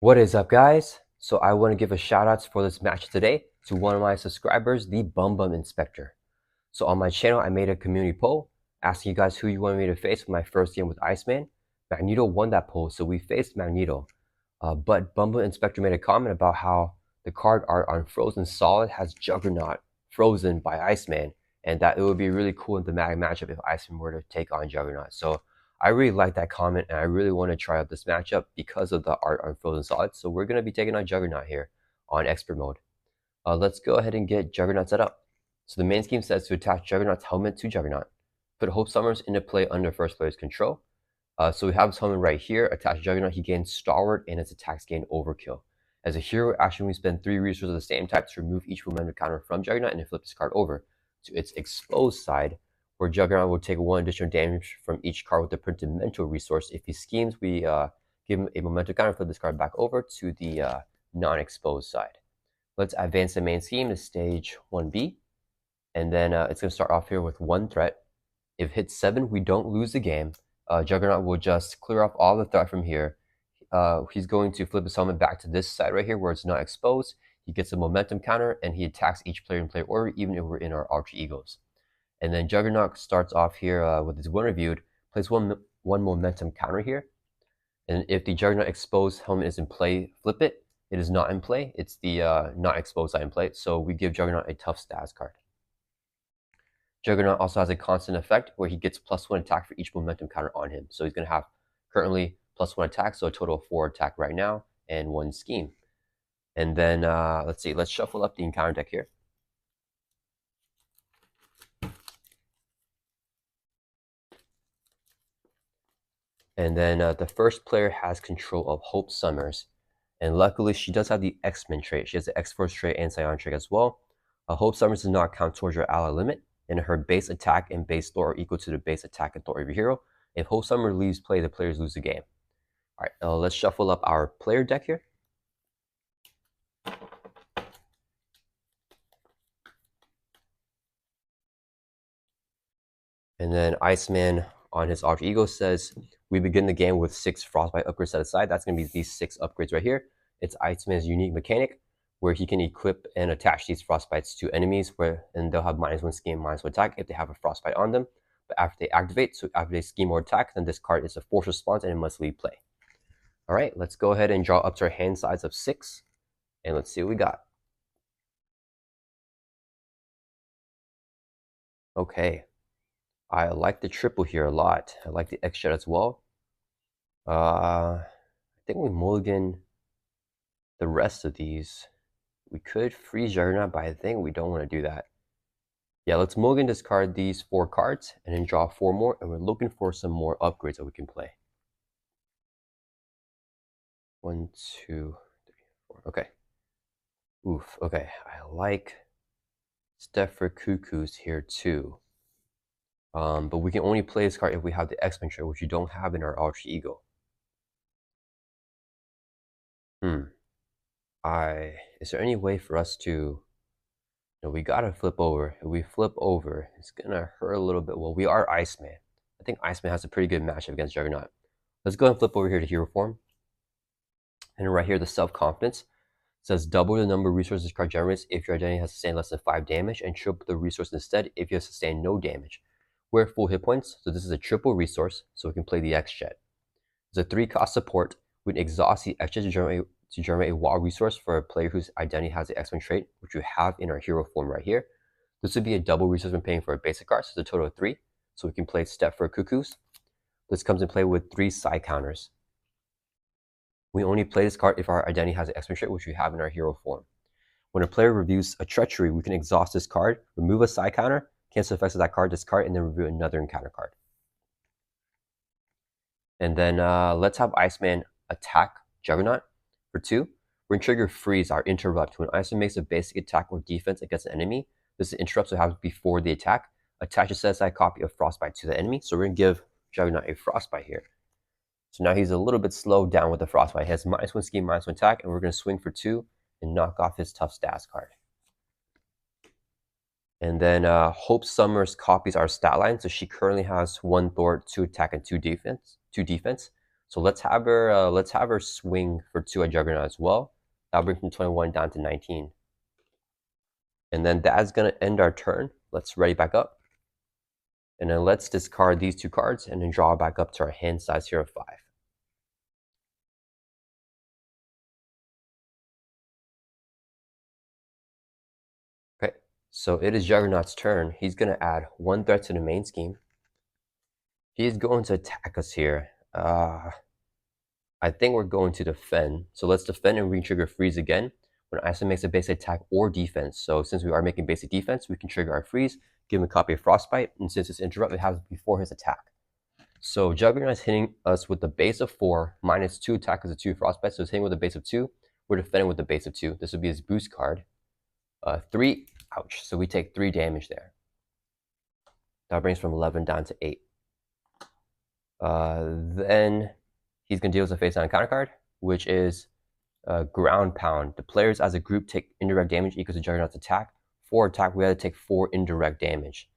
What is up, guys? So I want to give a shout out for this match today to one of my subscribers, the Bum Bum Inspector. So on my channel, I made a community poll asking you guys who you wanted me to face for my first game with Iceman. Magneto won that poll, so we faced Magneto. But Bum Bum Inspector made a comment about how the card art on Frozen Solid has Juggernaut frozen by Iceman, and that it would be really cool in the thematic matchup if Iceman were to take on Juggernaut. So I really like that comment, and I really want to try out this matchup because of the art on Frozen Solid. So we're going to be taking on Juggernaut here on Expert Mode. Let's go ahead and get Juggernaut set up. So the main scheme says to attach Juggernaut's helmet to Juggernaut. Put Hope Summers into play under first player's control. So we have his helmet right here. Attach Juggernaut, he gains Stalwart, and his attacks gain Overkill. As a hero action, we spend 3 resources of the same type to remove each momentum counter from Juggernaut and then flip this card over to its exposed side, where Juggernaut will take 1 additional damage from each card with the printed mental resource. If he schemes, we give him a momentum counter, flip this card back over to the non-exposed side. Let's advance the main scheme to stage 1B, and then it's going to start off here with 1 threat. If hits 7, we don't lose the game. Juggernaut will just clear off all the threat from here. He's going to flip his helmet back to this side right here where it's not exposed. He gets a momentum counter, and he attacks each player in player order, even if we're in our alter egos. And then Juggernaut starts off here with his win reviewed, plays one momentum counter here. And if the Juggernaut exposed helmet is in play, flip it. It is not in play. It's the not exposed side in play. So we give Juggernaut a tough stats card. Juggernaut also has a constant effect where he gets +1 attack for each momentum counter on him. So he's going to have currently +1 attack, so a total of 4 attack right now, and 1 scheme. And then, let's see, let's shuffle up the encounter deck here. And then the first player has control of Hope Summers. And luckily, she does have the X-Men trait. She has the X-Force trait and Scion trait as well. Hope Summers does not count towards your ally limit, and her base attack and base throw are equal to the base attack and throw of your hero. If Hope Summer leaves play, the players lose the game. All right, let's shuffle up our player deck here. And then Iceman on his alter ego says, we begin the game with 6 Frostbite upgrades set aside. That's going to be these 6 upgrades right here. It's Iceman's unique mechanic where he can equip and attach these Frostbites to enemies, and they'll have -1 scheme, -1 attack if they have a Frostbite on them. But after they activate, so after they scheme or attack, then this card is a force response and it must leave play. All right, let's go ahead and draw up to our hand size of 6, and let's see what we got. Okay. I like the triple here a lot. I like the X-Jet as well. I think we mulligan the rest of these. We could freeze Juggernaut, but I think we don't want to do that. Yeah, let's mulligan discard these 4 cards and then draw 4 more, and we're looking for some more upgrades that we can play. 1, 2, 3, 4. Okay. Oof. Okay. I like Steph Cuckoos here too. But we can only play this card if we have the X-Men trait, which you don't have in our alter ego. Is there any way for us to, we gotta flip over. If we flip over, it's gonna hurt a little bit. Well, we are Iceman. I think Iceman has a pretty good matchup against Juggernaut. Let's go ahead and flip over here to hero form. And right here, the self-confidence says double the number of resources this card generates if your identity has sustained less than 5 damage, and triple the resource instead if you have sustained no damage. We're at full hit points, so this is a triple resource, so we can play the X-Jet. It's a 3-cost support. We can exhaust the X-Jet to generate a wild resource for a player whose identity has the X-Men trait, which we have in our hero form right here. This would be a double resource when paying for a basic card, so it's a total of 3. So we can play Step for Cuckoos. This comes in play with 3 side counters. We only play this card if our identity has an X-Men trait, which we have in our hero form. When a player reviews a treachery, we can exhaust this card, remove a side counter, cancel the effects of that card, discard, and then review another encounter card. And then let's have Iceman attack Juggernaut for 2. We're going to trigger Freeze, our interrupt. When Iceman makes a basic attack or defense against an enemy, this interrupt will happen before the attack. Attach a set-aside copy of Frostbite to the enemy. So we're going to give Juggernaut a Frostbite here. So now he's a little bit slowed down with the Frostbite. He has -1 scheme, -1 attack, and we're going to swing for 2 and knock off his tough stats card. And then Hope Summers copies our stat line. So she currently has 1 thwart, 2 attack, and 2 defense. So let's have her swing for 2 at Juggernaut as well. That'll bring from 21 down to 19. And then that's gonna end our turn. Let's ready back up. And then let's discard these 2 cards and then draw back up to our hand size here of 5. Okay, so it is Juggernaut's turn. He's gonna add 1 threat to the main scheme. He's going to attack us here. I think we're going to defend. So let's defend and re-trigger freeze again when Iceman makes a basic attack or defense. So since we are making basic defense, we can trigger our freeze, give him a copy of Frostbite, and since it's interrupt, it happens before his attack. So Juggernaut is hitting us with the base of 4, minus 2 attack because of 2 Frostbite, so it's hitting with a base of 2. We're defending with the base of 2. This would be his boost card. 3, ouch. So we take 3 damage there. That brings from 11 down to 8. Then he's going to deal with a face-down counter card, which is Ground Pound. The players as a group take indirect damage equals to Juggernaut's attack. For attack, we have to take 4 indirect damage.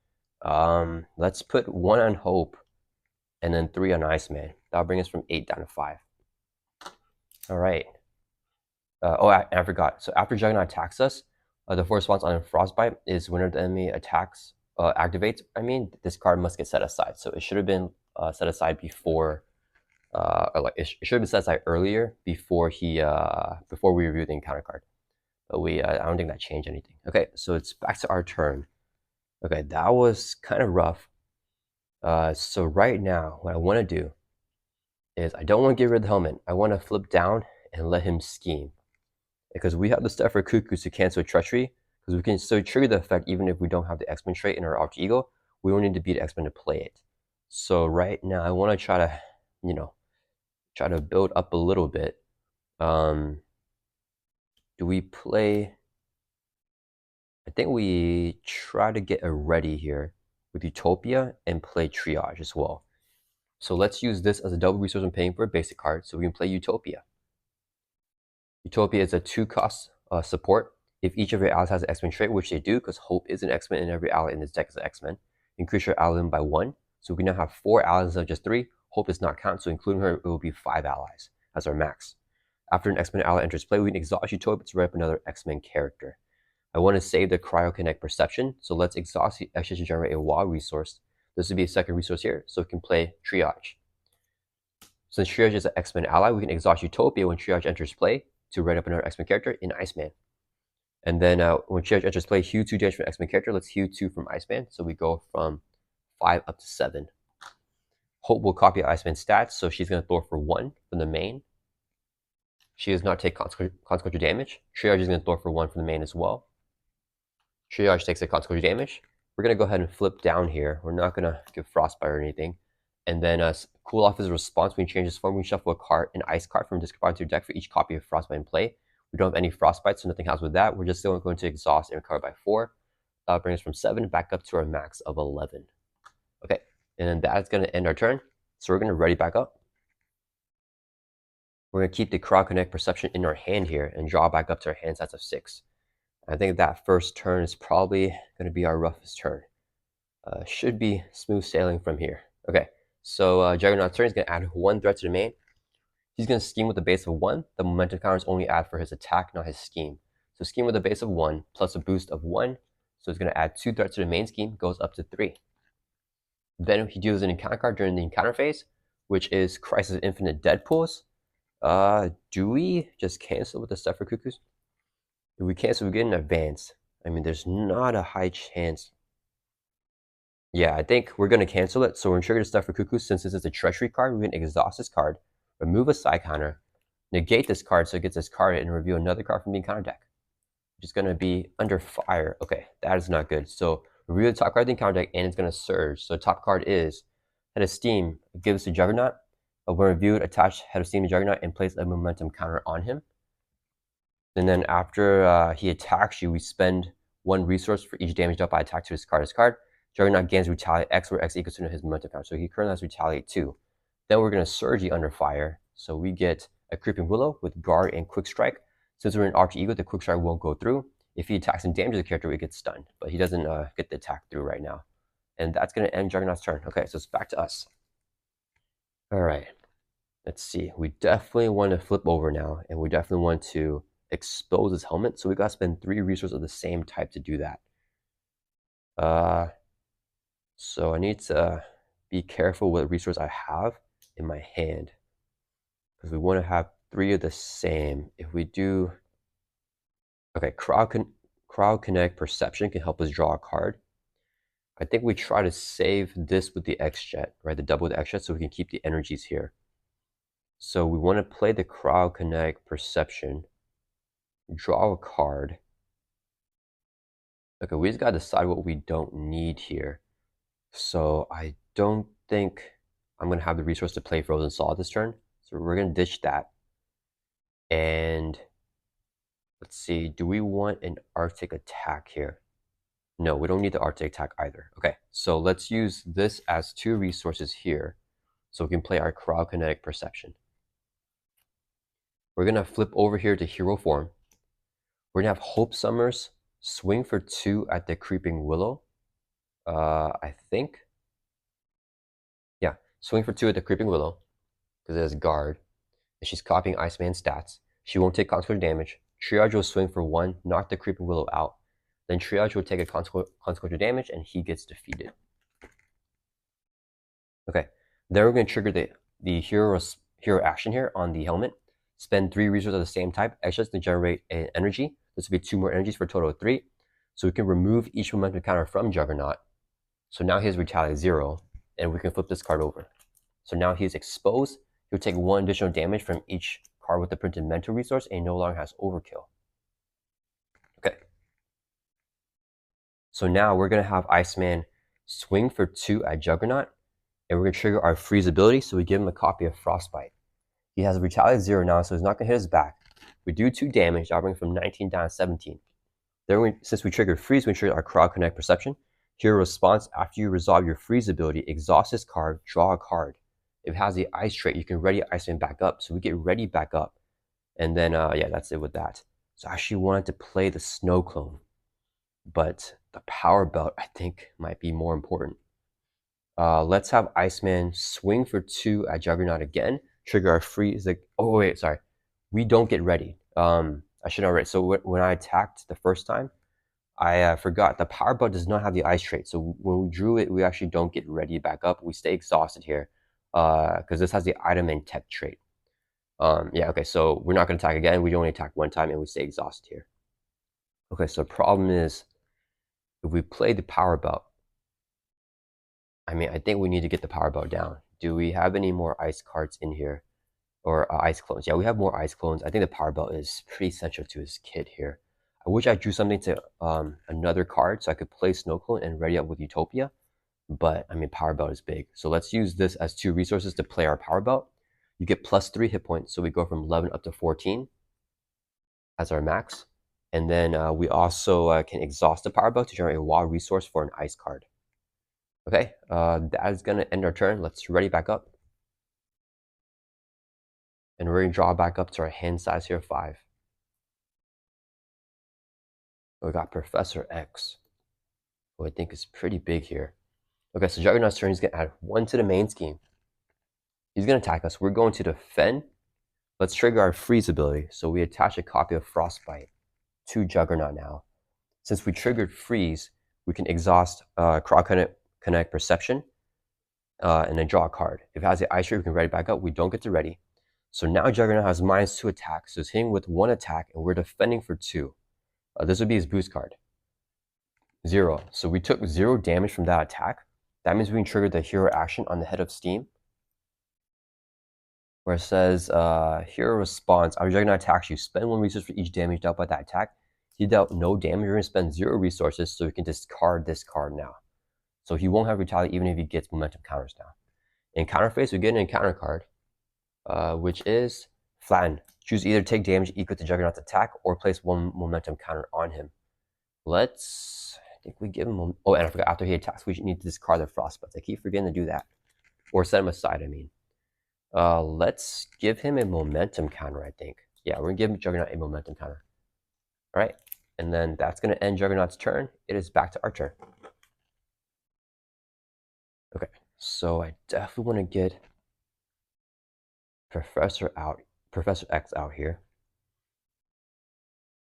Let's put 1 on Hope and then 3 on Iceman. That'll bring us from 8 down to 5. All right. I forgot. So after Juggernaut attacks us, the first response on Frostbite is whenever the enemy attacks, activates, this card must get set aside. So it should have been set aside before, it should have been set aside earlier before before we reviewed the encounter card. But I don't think that changed anything. Okay, so it's back to our turn. Okay, that was kind of rough. So right now, what I want to do is I don't want to get rid of the helmet. I want to flip down and let him scheme. Because we have the stuff for Cuckoos to cancel Treachery, because we can still trigger the effect even if we don't have the X-Men trait in our alter ego. We don't need to beat X-Men to play it. So right now, I want to try to, try to build up a little bit. Do we play? I think we try to get a ready here with Utopia and play Triage as well. So let's use this as a double resource when paying for a basic card, so we can play Utopia. Utopia is a 2-cost support. If each of your allies has an X-Men trait, which they do, because Hope is an X-Men and every ally in this deck is an X-Men, increase your ally by 1. So we now have 4 allies instead of just 3. Hope does not count, so including her, it will be 5 allies as our max. After an X-Men ally enters play, we can exhaust Utopia to write up another X-Men character. I want to save the Cryoconnect Perception, so let's exhaust the X to generate a WoW resource. This would be a second resource here, so we can play Triage. Since Triage is an X-Men ally, we can exhaust Utopia when Triage enters play to write up another X-Men character in Iceman. And then when Triage enters play, heal 2 damage from X-Men character. Let's heal 2 from Iceman, so we go from 5 up to 7. Hope will copy Iceman's stats, so she's going to throw for 1 from the main. She does not take consequential damage. Triage is going to throw for 1 from the main as well. Triage takes a consequential damage. We're going to go ahead and flip down here. We're not going to give Frostbite or anything. And then cool off is a response. When you change this form, we shuffle a card, an ice card from discard to your deck for each copy of Frostbite in play. We don't have any Frostbite, so nothing happens with that. We're just still going to exhaust and recover by 4. That'll bring us from 7 back up to our max of 11. Okay, and then that's going to end our turn. So we're going to ready back up. We're going to keep the Cryoconnect Perception in our hand here and draw back up to our hand size of 6. I think that first turn is probably going to be our roughest turn. Should be smooth sailing from here. Okay, so Juggernaut's turn is going to add 1 threat to the main. He's going to scheme with a base of 1. The momentum counters only add for his attack, not his scheme. So scheme with a base of 1 plus a boost of 1. So it's going to add 2 threats to the main scheme, goes up to 3. Then he deals an encounter card during the encounter phase, which is Crisis of Infinite Deadpools. Do we just cancel with the stuff for Cuckoos? If we cancel, we get an advance. There's not a high chance. Yeah, I think we're going to cancel it. So we're going to trigger the stuff for Cuckoos. Since this is a Treachery card, we're going to exhaust this card, remove a side counter, negate this card so it gets this card and reveal another card from the encounter deck, which is going to be Under Fire. Okay, that is not good. So reveal the top card of the encounter deck and it's going to surge. So top card is Head of Steam. It gives to Juggernaut. When reviewed, attach Head of Steam to Juggernaut and place a momentum counter on him. And then after he attacks you, we spend 1 resource for each damage dealt by attack to discard his card. Juggernaut gains Retaliate X, where X equals to his momentum counter. So he currently has Retaliate 2. Then we're going to Surge the Under Fire. So we get a Creeping Willow with Guard and Quick Strike. Since we're in Alter Ego, the Quick Strike won't go through. If he attacks and damages the character, we get stunned. But he doesn't get the attack through right now. And that's going to end Juggernaut's turn. Okay, so it's back to us. All right. Let's see. We definitely want to flip over now, and we definitely want to expose his helmet. So we got to spend 3 resources of the same type to do that. So I need to be careful what resource I have in my hand, because we want to have 3 of the same. If we do, okay, crowd connect perception can help us draw a card. I think we try to save this with the X jet, right? The double with the X jet, so we can keep the energies here. So we want to play the crowd connect perception, draw a card. Okay, we just gotta decide what we don't need here. So I don't think I'm gonna have the resource to play Frozen Solid this turn. So we're gonna ditch that. And let's see, do we want an Arctic attack here? No, we don't need the Arctic attack either. Okay, so let's use this as 2 resources here so we can play our crowd kinetic perception. We're gonna flip over here to hero form. We're gonna have Hope Summers swing for 2 at the Creeping Willow. I think. Yeah, swing for 2 at the Creeping Willow because it has guard. And she's copying Iceman's stats. She won't take consequential damage. Triage will swing for 1, knock the Creeping Willow out. Then Triage will take a consequential damage and he gets defeated. Okay, then we're going to trigger the hero action here on the helmet. Spend 3 resources of the same type, extras to generate an energy. This will be 2 more energies for a total of 3. So we can remove each momentum counter from Juggernaut. So now he has Retaliate 0, and we can flip this card over. So now he's exposed. He'll take 1 additional damage from each card with the printed mental resource, and he no longer has overkill. Okay. So now we're going to have Iceman swing for 2 at Juggernaut, and we're going to trigger our freeze ability, so we give him a copy of Frostbite. He has a Retaliate 0 now, so he's not going to hit his back. We do 2 damage, dropping from 19 down to 17. Then since we triggered freeze, we trigger our crowd connect perception. Hero response, after you resolve your freeze ability, exhaust this card, draw a card. If it has the ice trait, you can ready Iceman back up. So we get ready back up. And then, yeah, that's it with that. So I actually wanted to play the snow clone, but the power belt, I think, might be more important. Let's have Iceman swing for 2 at Juggernaut again. Trigger our freeze. Like, oh, wait, sorry. We don't get ready. I should have read. So when I attacked the first time, I forgot the power belt does not have the ice trait. So when we drew it, we actually don't get ready back up. We stay exhausted here because this has the item and tech trait. Yeah, okay, so we're not going to attack again. We only attack 1 time and we stay exhausted here. Okay, so problem is if we play the power belt, I mean, I think we need to get the power belt down. Do we have any more ice cards in here? Or ice clones? Yeah, we have more ice clones. I think the power belt is pretty essential to his kit here. I wish I drew something to another card so I could play Snow Clone and ready up with Utopia. But I mean, power belt is big. So let's use this as 2 resources to play our power belt. You get plus 3 hit points. So we go from 11 up to 14 as our max. And then we also can exhaust the power belt to generate a wild resource for an ice card. Okay, that is going to end our turn. Let's ready back up. And we're going to draw back up to our hand size here, 5. We got Professor X, who I think is pretty big here. Okay, so Juggernaut's turn, he's going to add 1 to the main scheme. He's going to attack us. We're going to defend. Let's trigger our freeze ability. So we attach a copy of Frostbite to Juggernaut now. Since we triggered freeze, we can exhaust Crowd Connect Perception and then draw a card. If it has the ice trait, we can ready back up. We don't get to ready. So now Juggernaut has -2 attack. So it's hitting with 1 attack and we're defending for 2. This would be his boost card. 0. So we took 0 damage from that attack. That means we can trigger the hero action on the head of steam, where it says hero response. Our Juggernaut attacks you. Spend 1 resource for each damage dealt by that attack. He dealt no damage. You're going to spend 0 resources, so we can discard this card now. So he won't have retaliate even if he gets momentum counters now. In counter phase, we get an encounter card, which is flatten. Choose either take damage equal to Juggernaut's attack or place 1 momentum counter on him. I think we give him, oh, and I forgot, after he attacks, we need to discard the Frostbite. I keep forgetting to do that. Or set him aside, I mean. Let's give him a momentum counter, I think. Yeah, we're going to give Juggernaut a momentum counter. All right, and then that's going to end Juggernaut's turn. It is back to our turn. Okay, so I definitely want to get Professor X out here.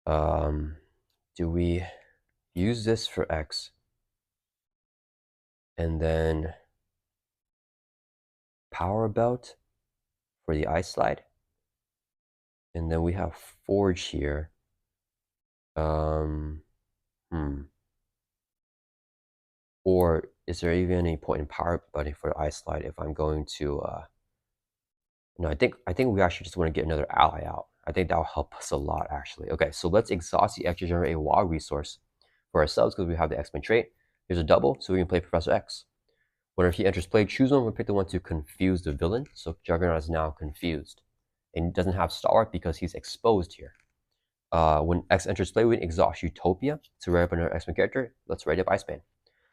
Do we use this for X and then power belt for the ice slide? And then we have forge here. Or is there even any point in power button for the ice slide if I'm going to no, I think we actually just want to get another ally out. I think that'll help us a lot actually. Okay, so let's exhaust the extra generate a WoW resource for ourselves because we have the X-Men trait. Here's a double, so we can play Professor X. Whenever he enters play, choose one. We'll pick the one to confuse the villain. So Juggernaut is now confused. And doesn't have Stalwart because he's exposed here. When X enters play, we can exhaust Utopia to write up another X-Men character. Let's write up Iceman.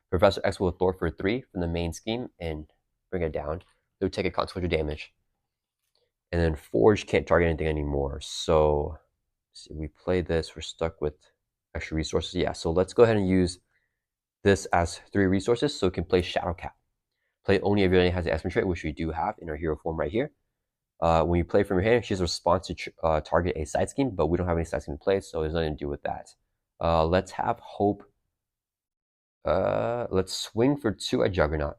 Professor X will thwart for 3 from the main scheme and bring it down. It would take a consequential damage. And then Forge can't target anything anymore. So see, we play this, we're stuck with extra resources. Yeah, so let's go ahead and use this as 3 resources so it can play Shadowcat. Play only if your enemy has the X-Men trait, which we do have in our hero form right here. When you play from your hand, she has a response to target a side scheme, but we don't have any side scheme in place, so there's nothing to do with that. Let's have Hope. Let's swing for 2 at Juggernaut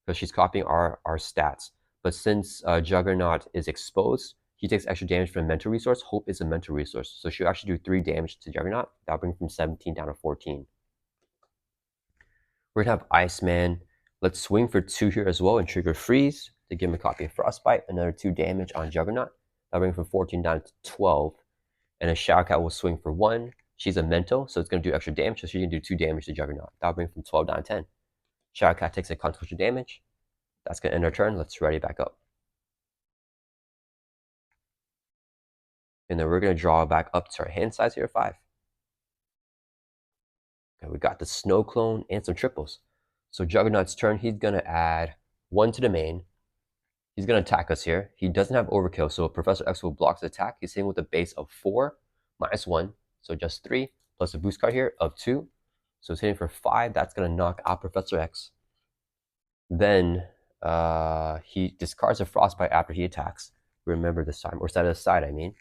because she's copying our stats. But since Juggernaut is exposed, he takes extra damage from a mental resource. Hope is a mental resource, so she'll actually do 3 damage to Juggernaut. That'll bring from 17 down to 14. We're gonna have Iceman. Let's swing for 2 here as well and trigger freeze to give him a copy of Frostbite. Another 2 damage on Juggernaut. That'll bring from 14 down to 12. And a Shadowcat will swing for 1. She's a mental, so it's gonna do extra damage, so she can do 2 damage to Juggernaut. That'll bring from 12 down to 10. Shadowcat takes a consequential damage. That's gonna end our turn. Let's ready back up. And then we're gonna draw back up to our hand size here, 5. Okay, we got the Snow Clone and some triples. So Juggernaut's turn, he's gonna add 1 to the main. He's gonna attack us here. He doesn't have overkill, so Professor X will block his attack. He's hitting with a base of 4 minus 1, so just 3, plus a boost card here of 2. So it's hitting for 5. That's gonna knock out Professor X. Then he discards a Frostbite after he attacks. Remember this time, or set it aside, I mean.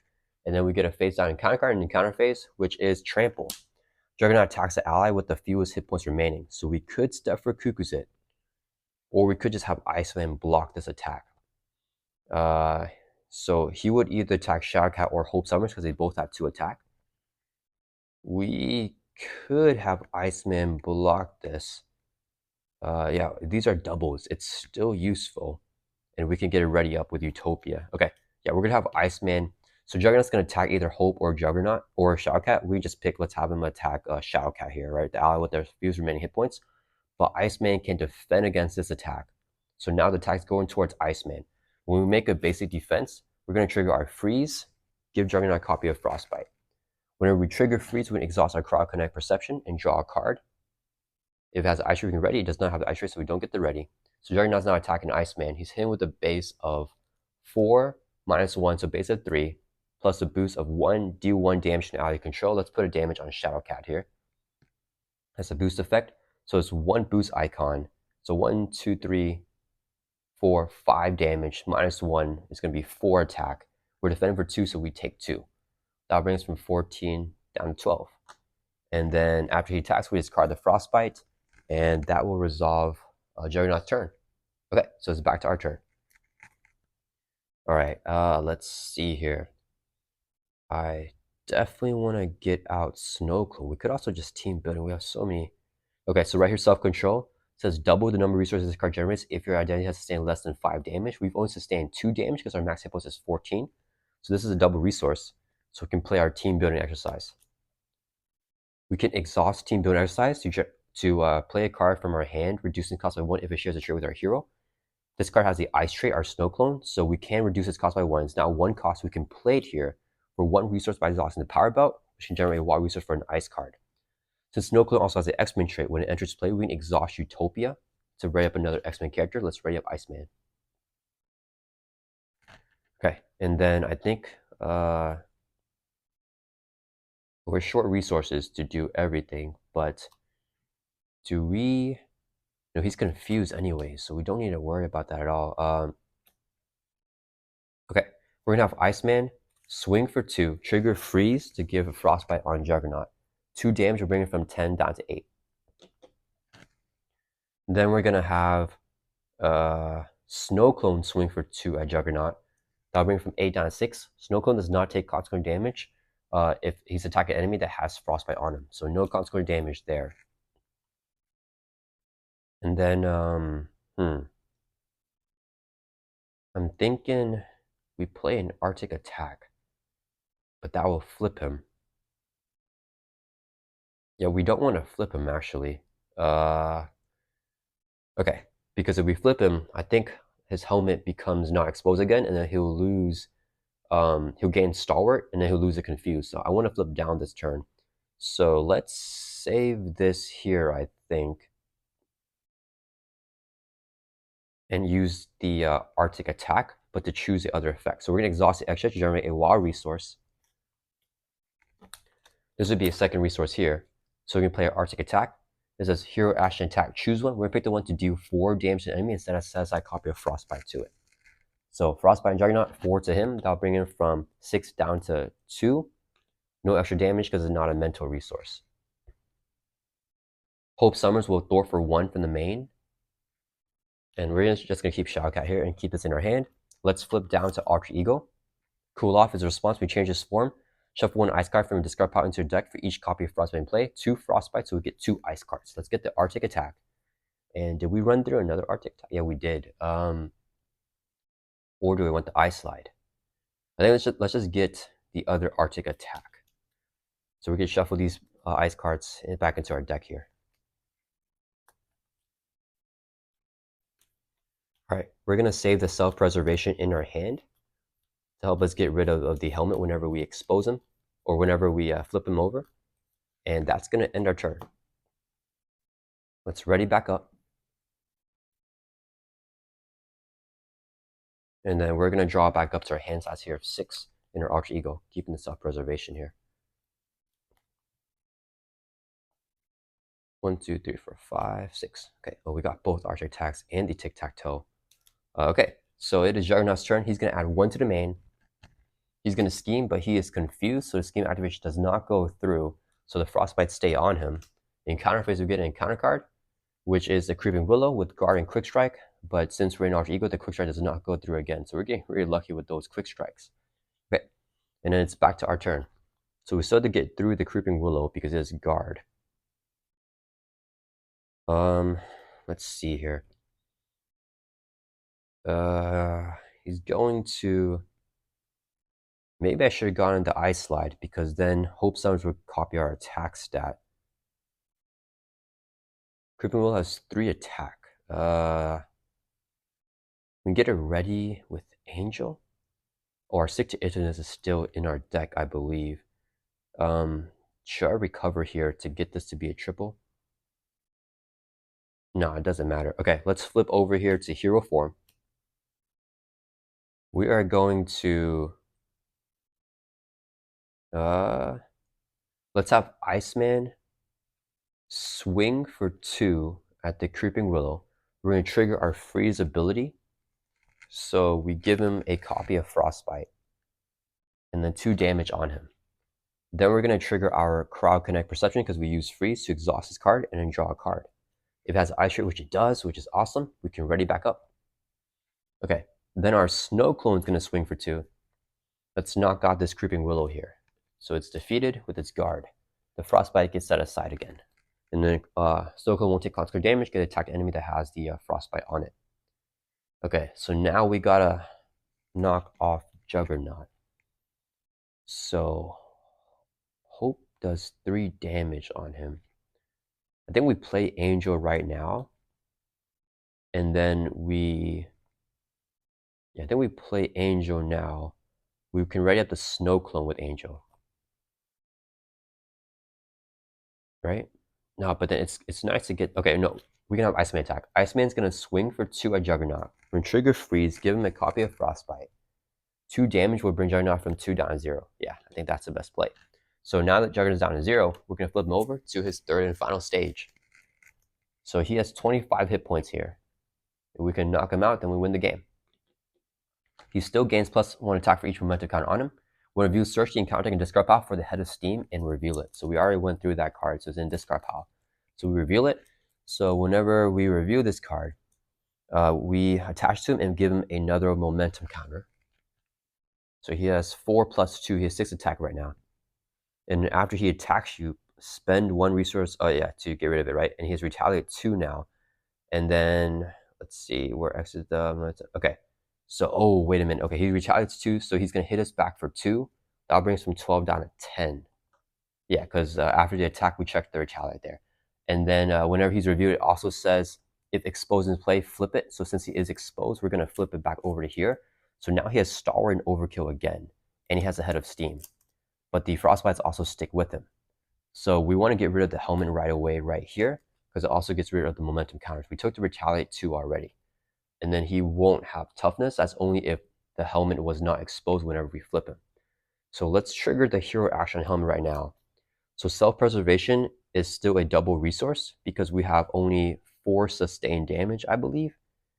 And then we get a face down encounter card in the counter phase, which is Trample. Juggernaut attacks the ally with the fewest hit points remaining. So we could step for Kukuzit, or we could just have Iceman block this attack. So he would either attack Shadowcat or Hope Summers because they both have 2 attack. We could have Iceman block this. Yeah, these are doubles. It's still useful. And we can get it ready up with Utopia. Okay, yeah, we're gonna have Iceman. So Juggernaut's gonna attack either Hope or Juggernaut or Shadowcat. We just pick, let's have him attack Shadowcat here, right? The ally with their fewest remaining hit points. But Iceman can defend against this attack. So now the attack's going towards Iceman. When we make a basic defense, we're gonna trigger our freeze, give Juggernaut a copy of Frostbite. Whenever we trigger freeze, we can exhaust our Crowd Connect Perception and draw a card. If it has Ice Ray, we can ready. It does not have the Ice Ray, so we don't get the ready. So Juggernaut's now attacking Iceman. He's hitting with a base of 4 minus 1, so base of 3, plus a boost of 1, deal 1 damage to ally control. Let's put a damage on Shadowcat here. That's a boost effect. So it's 1 boost icon. So 1, 2, 3, 4, 5 damage. Minus 1 is going to be 4 attack. We're defending for 2, so we take 2. That'll bring us from 14 down to 12. And then after he attacks, we discard the Frostbite, and that will resolve Juggernaut's turn. Okay, so it's back to our turn. All right, let's see here. I definitely want to get out Snow Clone. We could also just team building. We have so many. Okay, so right here, self-control says double the number of resources this card generates if your identity has sustained less than 5 damage. We've only sustained 2 damage because our max hit points is 14. So this is a double resource, so we can play our team building exercise. We can exhaust team building exercise to play a card from our hand, reducing cost by 1 if it shares a trait with our hero. This card has the Ice trait, our Snow Clone, so we can reduce its cost by 1. It's now 1 cost. We can play it here for 1 resource by exhausting the Power Belt, which can generate a wild resource for an Ice card. Since Snow Clone also has the X-Men trait, when it enters play, we can exhaust Utopia to ready up another X-Men character. Let's ready up Iceman. Okay, and then I think we're short resources to do everything, but do we... No, he's confused anyway, so we don't need to worry about that at all. Okay, We're gonna have Iceman swing for 2, trigger freeze to give a frostbite on Juggernaut. 2 damage will bring it from 10 down to 8. Then we're gonna have Snow Clone swing for 2 at Juggernaut. That'll bring it from 8 down to 6. Snow Clone does not take consequent damage if he's attacking an enemy that has frostbite on him. So no consequent damage there. And then I'm thinking we play an Arctic attack, but that will flip him. Yeah, we don't want to flip him actually. Okay, because if we flip him, I think his helmet becomes not exposed again, and then he'll lose. He'll gain stalwart, and then he'll lose the confused. So I want to flip down this turn. So let's save this here, I think, and use the Arctic attack, but to choose the other effect. So we're gonna exhaust the extra to generate a wild resource. This would be a second resource here. So we can play our Arctic attack. This says hero action attack. Choose one. We're gonna pick the one to do 4 damage to the enemy instead of set aside copy of frostbite to it. So frostbite and Juggernaut 4 to him. That'll bring him from 6 down to 2. No extra damage because it's not a mental resource. Hope Summers will thwart for 1 from the main. And we're just gonna keep Shadowcat here and keep this in our hand. Let's flip down to Alter Ego. Cool Off is a response. We change his form. Shuffle 1 ice card from your discard pile into your deck for each copy of Frostbite in play. 2 Frostbite, so we get 2 ice cards. Let's get the Arctic attack. And did we run through another Arctic attack? Yeah, we did. Or do we want the Ice Slide? I think let's just get the other Arctic attack. So we can shuffle these ice cards back into our deck here. All right, we're gonna save the self-preservation in our hand to help us get rid of the helmet whenever we expose him or whenever we flip him over. And that's gonna end our turn. Let's ready back up. And then we're gonna draw back up to our hand size here of 6 in our Alter Ego, keeping the self-preservation here. 1, 2, 3, 4, 5, 6. Okay, well, we got both Arctic attacks and the tic-tac-toe. Okay, so it is Juggernaut's turn. He's gonna add 1 to the main. He's gonna scheme, but he is confused, so the scheme activation does not go through, so the frostbites stay on him. In counter phase, we get an encounter card, which is the Creeping Willow with Guard and Quick Strike, but since we're in Alter Ego, the Quick Strike does not go through again, so we're getting really lucky with those Quick Strikes. Okay, and then it's back to our turn. So we still have to get through the Creeping Willow because it is Guard. Let's see here. He's going to... Maybe I should have gone into Ice Slide because then Hope Summers would copy our attack stat. Creeping Willow has 3 attack. We can get it ready with Angel. Or Stick to Itiveness is still in our deck, I believe. Should I recover here to get this to be a triple? No, it doesn't matter. Okay, let's flip over here to hero form. We are going to... let's have Iceman swing for 2 at the Creeping Willow. We're going to trigger our freeze ability. So we give him a copy of Frostbite and then 2 damage on him. Then we're going to trigger our Crowd Connect Perception because we use freeze to exhaust his card and then draw a card. If it has Ice Shred, which it does, which is awesome, we can ready back up. Okay, then our Snow Clone is going to swing for 2. Let's knock out this Creeping Willow here. So it's defeated with its guard. The Frostbite gets set aside again. And then Snow Clone won't take consequent damage, get attacked enemy that has the Frostbite on it. Okay, so now we gotta knock off Juggernaut. So Hope does 3 damage on him. I think we play Angel right now. And then I think we play Angel now. We can ready up the Snow Clone with Angel. Right? No, but then it's nice to get... Okay, no. We can have Iceman attack. Iceman's going to swing for 2 at Juggernaut. When trigger freeze, give him a copy of Frostbite. 2 damage will bring Juggernaut from 2 down to 0. Yeah, I think that's the best play. So now that Juggernaut's down to 0, we're going to flip him over to his 3rd and final stage. So he has 25 hit points here. If we can knock him out, then we win the game. He still gains +1 attack for each momentum counter on him. When revealed, search the encounter and discard pile for the head of steam and reveal it. So we already went through that card, so it's in discard pile. So we reveal it. So whenever we reveal this card, we attach to him and give him another momentum counter. So he has 4 + 2. He has 6 attack right now. And after he attacks you, spend 1 resource. Oh yeah, to get rid of it, right? And he has retaliate 2 now. And then let's see where X is the okay. So oh wait a minute. Okay, he retaliates 2, so he's gonna hit us back for 2. That'll bring us from 12 down to 10. Yeah, because after the attack, we checked the retaliate there. And then whenever he's reviewed, it also says if exposed in play, flip it. So since he is exposed, we're gonna flip it back over to here. So now he has Stalwart and Overkill again, and he has a Head of Steam. But the Frostbites also stick with him. So we want to get rid of the helmet right away right here, because it also gets rid of the momentum counters. We took the retaliate 2 already. And then he won't have toughness. That's only if the helmet was not exposed whenever we flip him. So let's trigger the hero action on helmet right now. So self-preservation is still a double resource because we have only 4 sustained damage, I believe,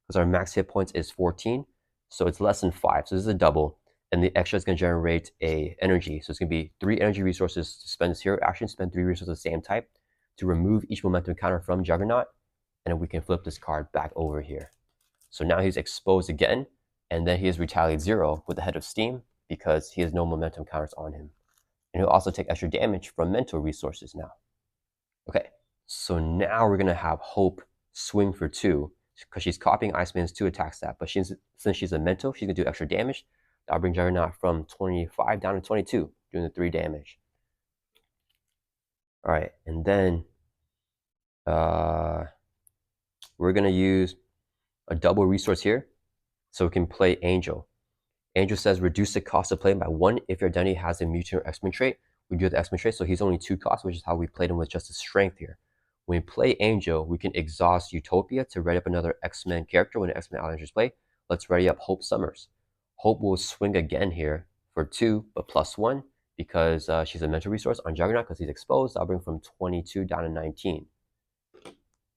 because our max hit points is 14. So it's less than 5. So this is a double. And the extra is going to generate a energy. So it's going to be 3 energy resources to spend this hero action, spend 3 resources of the same type to remove each momentum counter from Juggernaut. And then we can flip this card back over here. So now he's exposed again. And then he has retaliate 0 with the Head of Steam because he has no momentum counters on him. And he'll also take extra damage from mental resources now. Okay, so now we're going to have Hope swing for 2 because she's copying Iceman's 2 attack stat. But since she's a mental, she's going to do extra damage. That'll bring Juggernaut from 25 down to 22, doing the 3 damage. All right, and then we're going to use a double resource here so we can play Angel. Angel says reduce the cost of playing by 1 if your identity has a mutant or X-Men trait. We do the X-Men trait, so he's only 2 costs, which is how we played him with just his strength here. When we play Angel, we can exhaust Utopia to ready up another X-Men character when the X-Men Outlanders play. Let's ready up Hope Summers. Hope will swing again here for 2, but +1 because she's a mental resource on Juggernaut because he's exposed. I'll bring from 22 down to 19.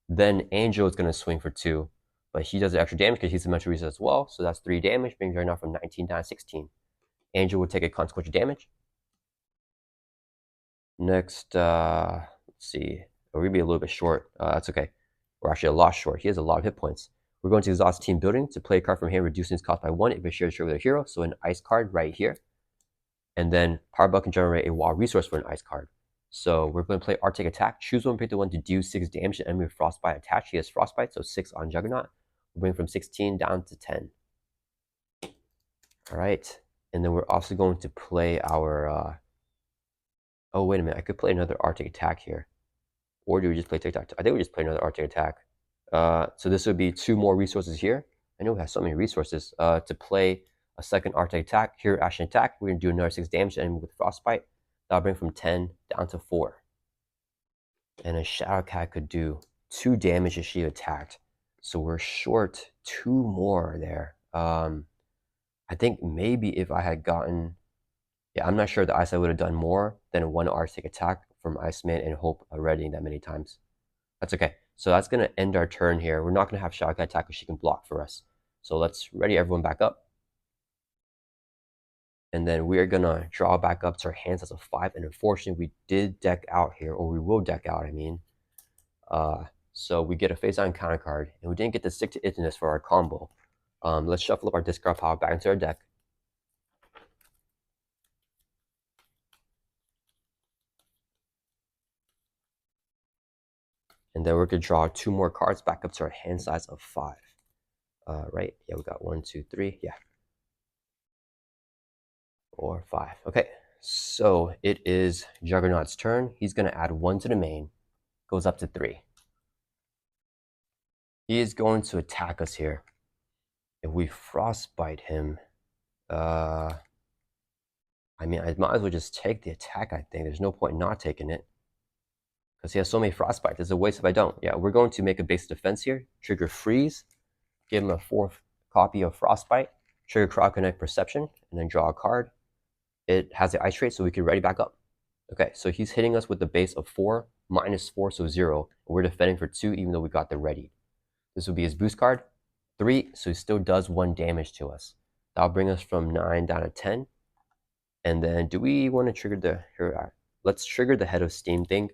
Then Angel is going to swing for 2, but he does the extra damage because he's a mental resource as well. So that's 3 damage, brings Juggernaut from 19 down to 16. Angel will take a consequential damage. Next, let's see. We're going to be a little bit short. That's okay. We're actually a lot short. He has a lot of hit points. We're going to exhaust team building to play a card from hand, reducing its cost by 1 if it shares share with a hero. So an ice card right here. And then Power Belt can generate a wild resource for an ice card. So we're going to play Arctic Attack. Choose one, pick the one to do 6 damage to enemy with Frostbite attached. He has Frostbite, so 6 on Juggernaut. We'll bring from 16 down to 10. All right. And then we're also going to play our... oh, wait a minute. I could play another Arctic Attack here. Or do we just play TikTok? I think we just play another Arctic Attack. So this would be 2 more resources here. I know we have so many resources to play a second Arctic Attack. Here, Action Attack. We're going to do another 6 damage to enemy with Frostbite. That'll bring from 10 down to 4. And a Shadow Cat could do 2 damage if she attacked. So we're short 2 more there. I think maybe if I had gotten... yeah, I'm not sure that Iceman would have done more than 1 Arctic Attack from Iceman and Hope readying that many times. That's okay. So that's going to end our turn here. We're not going to have Shadow Cat attack because she can block for us. So let's ready everyone back up. And then we are going to draw back up to our hands as a 5. And unfortunately, we did deck out here, or we will deck out, I mean. So we get a face-down counter card, and we didn't get to stick to itness for our combo. Let's shuffle up our discard pile back into our deck. And then we're going to draw 2 more cards back up to our hand size of 5. Right? Yeah, we got 1, 2, 3. Yeah. 4, 5. Okay. So it is Juggernaut's turn. He's going to add 1 to the main. Goes up to 3. He is going to attack us here. If we frostbite him, I mean, I might as well just take the attack, I think. There's no point not taking it. Because he has so many frostbites. It's a waste if I don't. Yeah, we're going to make a base defense here. Trigger freeze. Give him a 4th copy of frostbite. Trigger Crowd Connect Perception. And then draw a card. It has the ice trait, so we can ready back up. Okay, so he's hitting us with the base of 4, -4, so 0. And we're defending for 2, even though we got the ready. This would be his boost card. 3, so he still does 1 damage to us. That'll bring us from 9 down to 10. And then do we want to trigger the, here, let's trigger the head of steam thing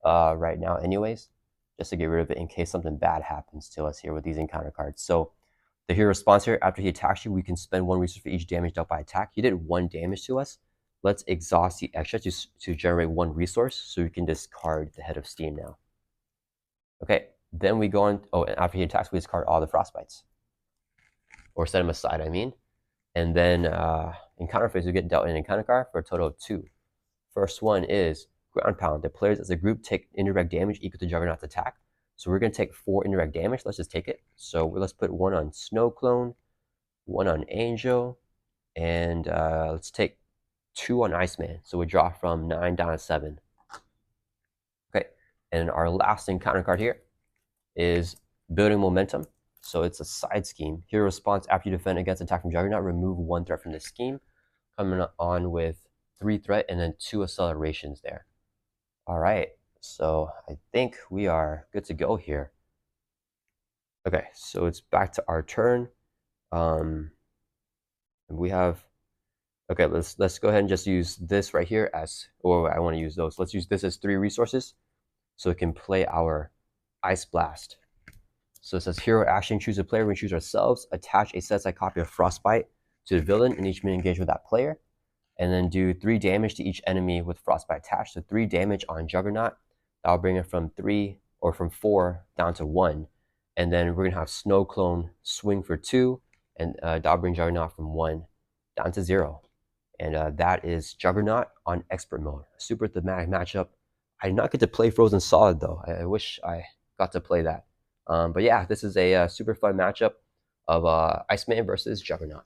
right now anyways, just to get rid of it in case something bad happens to us here with these encounter cards. So the hero response here, after he attacks you, we can spend 1 resource for each damage dealt by attack. He did 1 damage to us. Let's exhaust the extra to generate 1 resource so we can discard the head of steam now. Okay, then we go on, oh, and after he attacks, we discard all the frostbites. Or set them aside, I mean. And then encounter phase, we get dealt an encounter card for a total of 2. First one is ground pound. The players as a group take indirect damage equal to Juggernaut's attack. So we're going to take 4 indirect damage. Let's just take it. So let's put 1 on Snow Clone, 1 on Angel, and let's take 2 on Iceman. So we drop from 9 down to 7. Okay, and our last encounter card here is Building Momentum. So it's a side scheme. Hero response, after you defend against attack from Juggernaut, remove 1 threat from the scheme. Coming on with 3 threat and then 2 accelerations there. All right, so I think we are good to go here. Okay, so it's back to our turn. We have, okay, let's go ahead and just use this right here as, or I want to use those. Let's use this as 3 resources so it can play our Ice Blast. So it says hero action, choose a player. We choose ourselves. Attach a set-aside copy of Frostbite to the villain in each minute engaged with that player. And then do 3 damage to each enemy with Frostbite attached. So 3 damage on Juggernaut. That'll bring it from 3 or from 4 down to 1. And then we're going to have Snow Clone swing for 2. And that'll bring Juggernaut from 1 down to 0. And that is Juggernaut on Expert Mode. Super thematic matchup. I did not get to play Frozen Solid though. I wish I got to play that. But yeah, this is a super fun matchup of Iceman versus Juggernaut.